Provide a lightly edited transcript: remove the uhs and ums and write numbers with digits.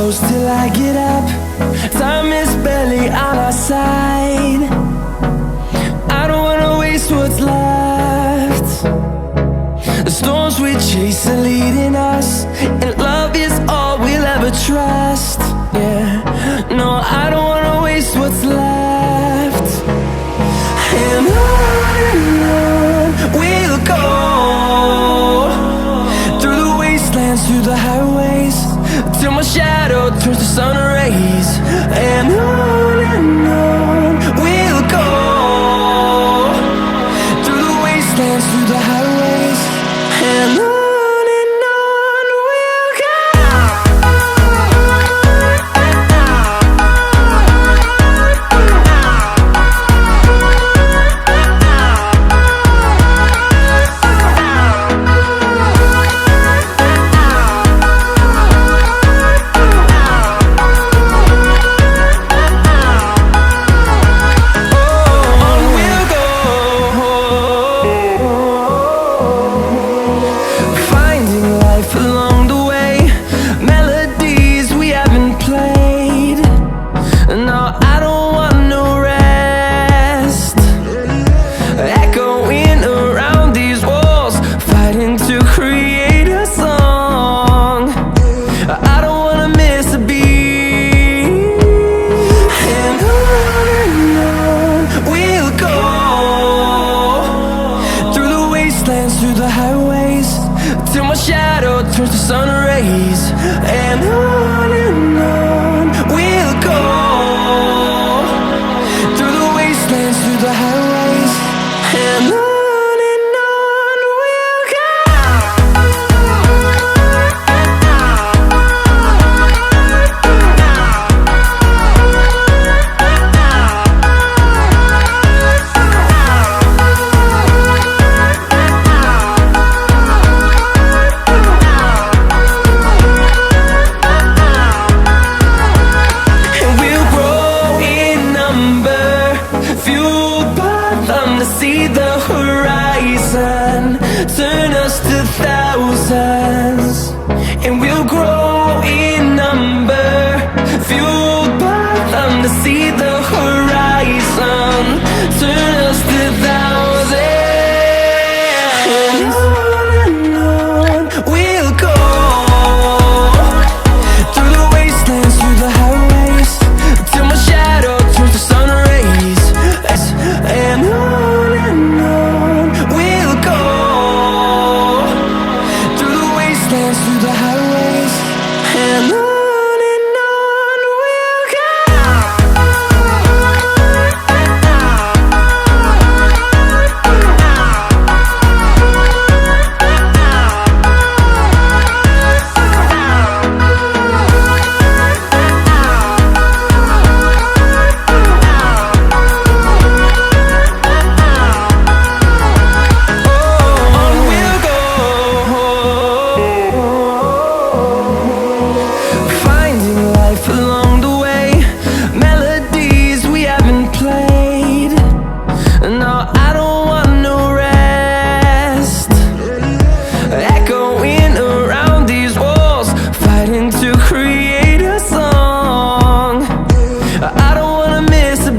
close till I get up. Time is barely on our side. I don't wanna waste what's left. The storms we chase are leading us, and love is all we'll ever trust. Yeah, no, I don't wanna waste what's left. And on we'll go, through the wastelands, through the highways, till my shadow turns to sun rays. And on we'll go, through the wastelands, through the highways, and on we'll go. Through the highways, till my shadow turns to sun rays. And on we'll go, through the wastelands, through the highways, and on we'll go. See the horizon, turn us to thousands, and we'll grow in number, fueled by them. To see the horizon, turn us to thousands, and on we'll go, through the wastelands, through the highways, till my shadow turns to sun rays. And on we'll go, through the wastelands, through the highways, and on we'll go. To create a song, I don't wanna miss a